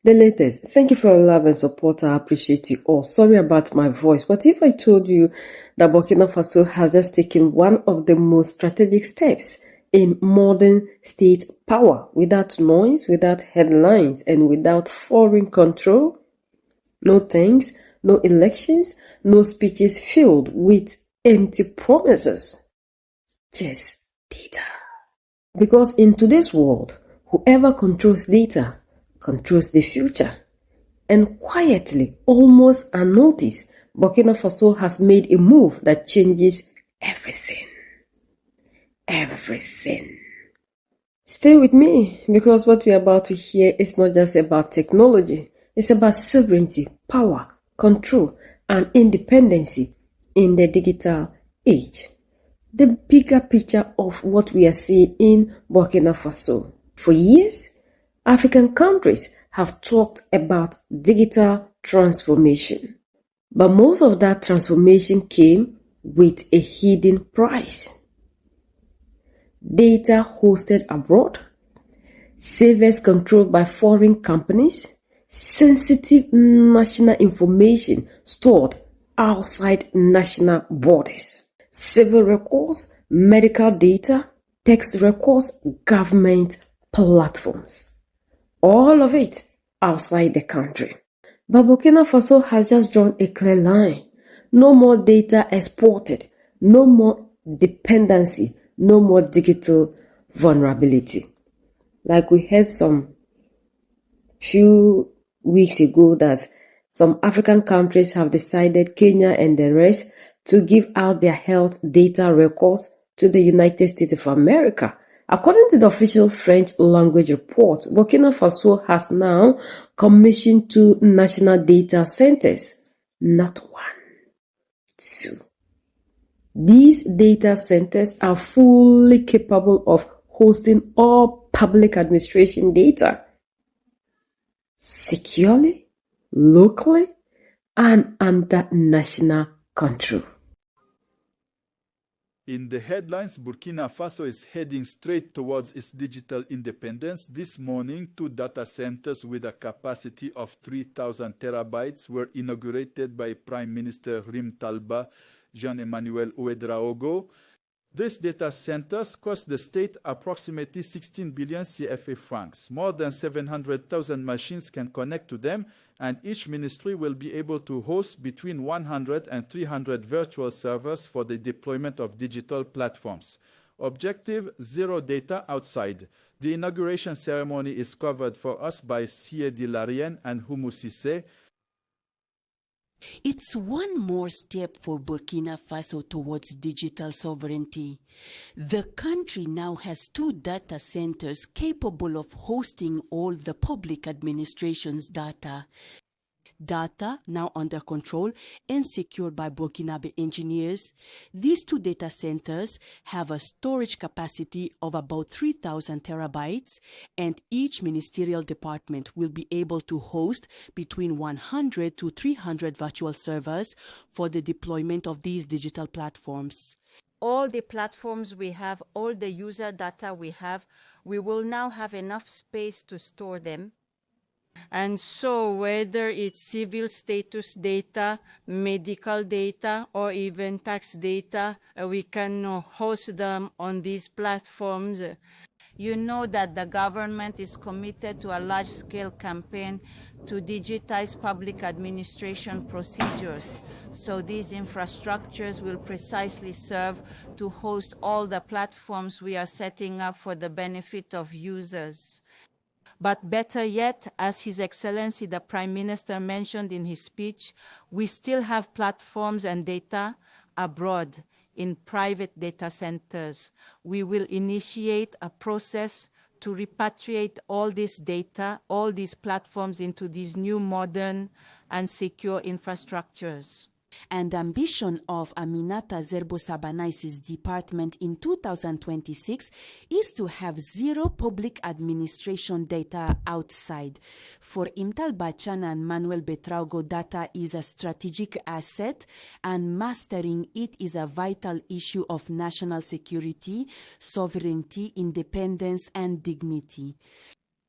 The latest. Thank you for your love and support. I appreciate you all. Sorry about my voice, but if I told you that Burkina Faso has just taken one of the most strategic steps in modern state power, without noise, without headlines, and without foreign control, no thanks, no elections, no speeches filled with empty promises, just data. Because in today's world, whoever controls data controls the future. And quietly, almost unnoticed, Burkina Faso has made a move that changes everything. Everything. Stay with me, because what we are about to hear is not just about technology. It's about sovereignty, power, control, and independency in the digital age. The bigger picture of what we are seeing in Burkina Faso. For years, African countries have talked about digital transformation, but most of that transformation came with a hidden price. Data hosted abroad, servers controlled by foreign companies, sensitive national information stored outside national borders, civil records, medical data, tax records, government platforms. All of it outside the country. But Burkina Faso has just drawn a clear line. No more data exported, no more dependency, no more digital vulnerability. Like we heard some few weeks ago that some African countries have decided, Kenya and the rest, to give out their health data records to the United States of America. According to the official French language report, Burkina Faso has now commissioned 2 national data centers, not 1, 2. These data centers are fully capable of hosting all public administration data securely, locally, and under national control. In the headlines, Burkina Faso is heading straight towards its digital independence. This morning, 2 data centers with a capacity of 3,000 terabytes were inaugurated by Prime Minister Rim Talba Jean-Emmanuel Ouedraogo. These data centers cost the state approximately 16 billion CFA francs. More than 700,000 machines can connect to them, and each ministry will be able to host between 100 and 300 virtual servers for the deployment of digital platforms. Objective: zero data outside. The inauguration ceremony is covered for us by Siedi Larien and Humu Sisse. It's one more step for Burkina Faso towards digital sovereignty. The country now has 2 data centers capable of hosting all the public administration's data. Data now under control and secured by Burkinabe engineers. These 2 data centers have a storage capacity of about 3,000 terabytes, and each ministerial department will be able to host between 100 to 300 virtual servers for the deployment of these digital platforms. All the platforms we have, all the user data we have, we will now have enough space to store them. And so whether it's civil status data, medical data, or even tax data, we can host them on these platforms. You know that the government is committed to a large-scale campaign to digitize public administration procedures. So these infrastructures will precisely serve to host all the platforms we are setting up for the benefit of users. But better yet, as His Excellency the Prime Minister mentioned in his speech, we still have platforms and data abroad in private data centers. We will initiate a process to repatriate all this data, all these platforms into these new modern and secure infrastructures. And ambition of Aminata Zerbo Sabanais's department in 2026 is to have zero public administration data outside. For Imtal Bachan and Manuel Betraugo, data is a strategic asset, and mastering it is a vital issue of national security, sovereignty, independence, and dignity.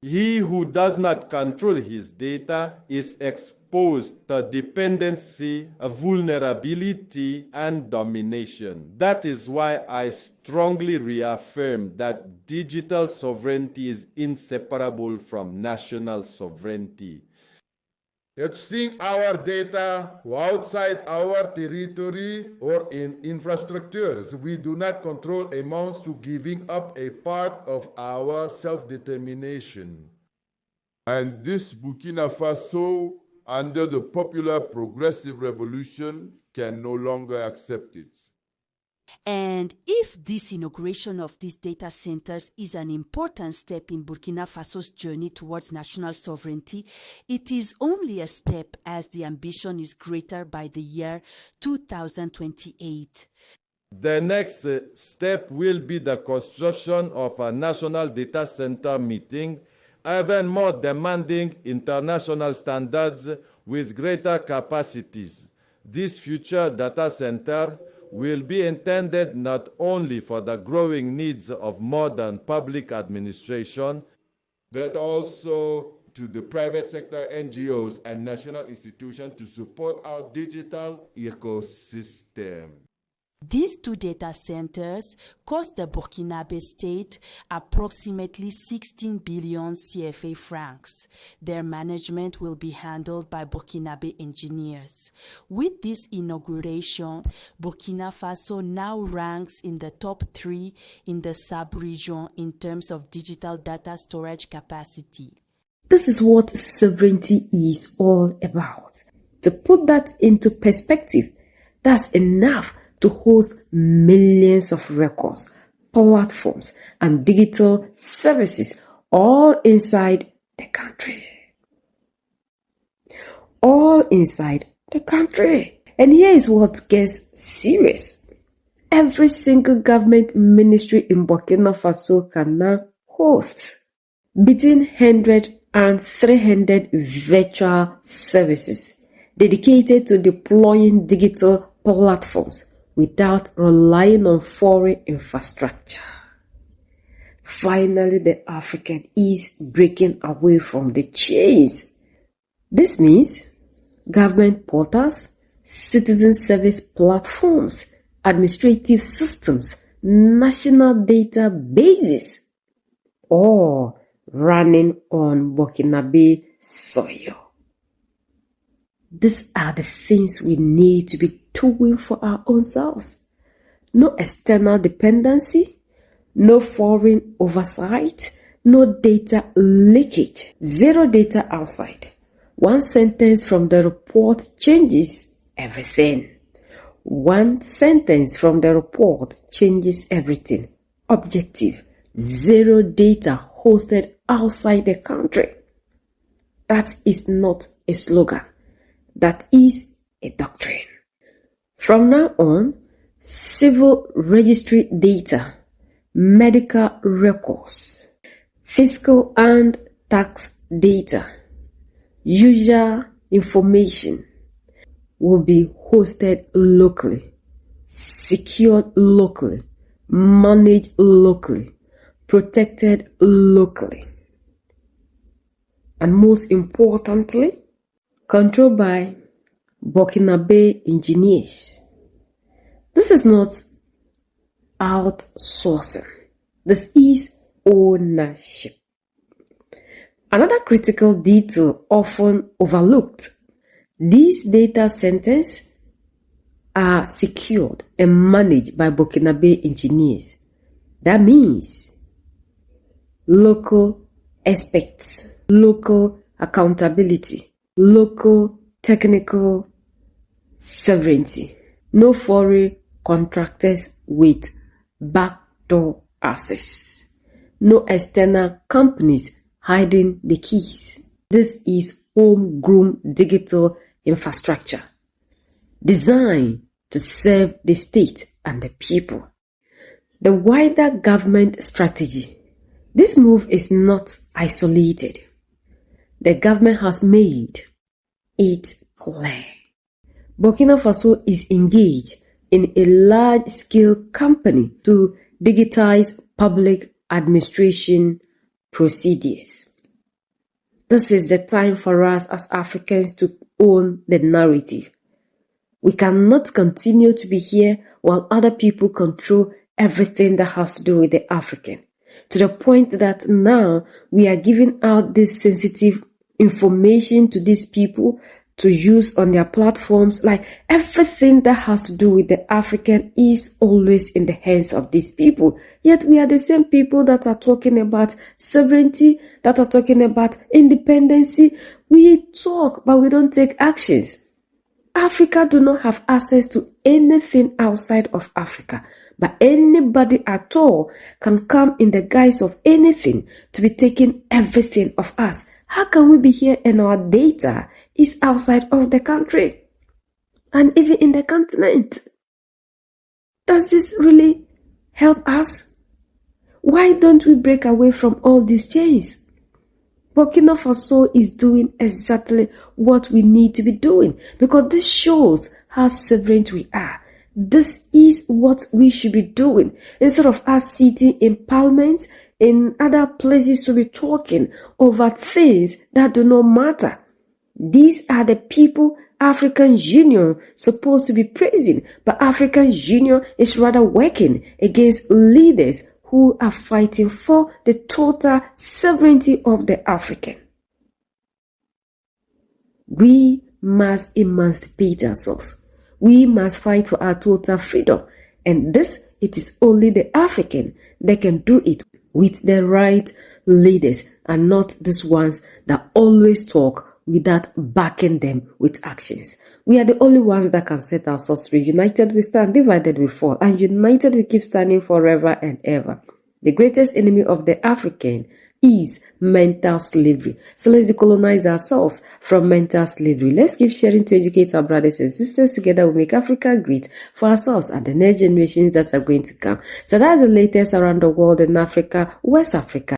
He who does not control his data is exposed to dependency, vulnerability, and domination. That is why I strongly reaffirm that digital sovereignty is inseparable from national sovereignty. Using our data outside our territory or in infrastructures, we do not control amounts to giving up a part of our self-determination. And this Burkina Faso, under the popular progressive revolution, can no longer accept it. And if this inauguration of these data centers is an important step in Burkina Faso's journey towards national sovereignty, it is only a step as the ambition is greater by the year 2028. The next step will be the construction of a national data center meeting, even more demanding international standards with greater capacities. This future data center will be intended not only for the growing needs of modern public administration, but also to the private sector, NGOs, and national institutions to support our digital ecosystem. These two data centers cost the Burkinabe state approximately 16 billion CFA francs. Their management will be handled by Burkinabe engineers. With this inauguration, Burkina Faso now ranks in the top 3 in the sub-region in terms of digital data storage capacity. This is what sovereignty is all about. To put that into perspective, that's enough to host millions of records, platforms, and digital services all inside the country. All inside the country. And here is what gets serious. Every single government ministry in Burkina Faso can now host between 100 and 300 virtual services dedicated to deploying digital platforms without relying on foreign infrastructure. Finally, the African is breaking away from the chains. This means government portals, citizen service platforms, administrative systems, national databases, all running on Burkinabe soil. These are the things we need to be doing for our own selves. No external dependency, no foreign oversight, no data leakage, zero data outside. One sentence from the report changes everything. One sentence from the report changes everything. Objective, zero data hosted outside the country. That is not a slogan. That is a doctrine. From now on, civil registry data, medical records, fiscal and tax data, user information will be hosted locally, secured locally, managed locally, protected locally, and most importantly, controlled by Burkinabe engineers. This is not outsourcing. This is ownership. Another critical detail often overlooked: these data centers are secured and managed by Burkinabe engineers. That means local experts, local accountability, local technical sovereignty, no foreign contractors with backdoor access, no external companies hiding the keys. This is homegrown digital infrastructure designed to serve the state and the people. The wider government strategy. This move is not isolated. The government has made it clear. Burkina Faso is engaged in a large-scale campaign to digitize public administration procedures. This is the time for us as Africans to own the narrative. We cannot continue to be here while other people control everything that has to do with the African. To the point that now we are giving out this sensitive information to these people to use on their platforms. Like everything that has to do with the African is always in the hands of these people. Yet we are the same people that are talking about sovereignty, that are talking about independency. We talk, but we don't take actions. Africa do not have access to anything outside of Africa, but anybody at all can come in the guise of anything to be taking everything of us. How can we be here and our data is outside of the country and even in the continent? Does this really help us? Why don't we break away from all these chains? Burkina Faso is doing exactly what we need to be doing, because this shows how sovereign we are. This is what we should be doing. Instead of us sitting in parliament, in other places to be talking over things that do not matter. These are the people African Union supposed to be praising, but African Union is rather working against leaders who are fighting for the total sovereignty of the African. We must emancipate ourselves. We must fight for our total freedom. And this, it is only the African that can do it with the right leaders, and not these ones that always talk without backing them with actions. We are the only ones that can set ourselves free. United we stand, divided we fall, and united we keep standing forever and ever. The greatest enemy of the African is mental slavery. So let's decolonize ourselves from mental slavery. Let's keep sharing to educate our brothers and sisters. Together we make Africa great for ourselves and the next generations that are going to come. So that's the latest around the world in Africa, West Africa.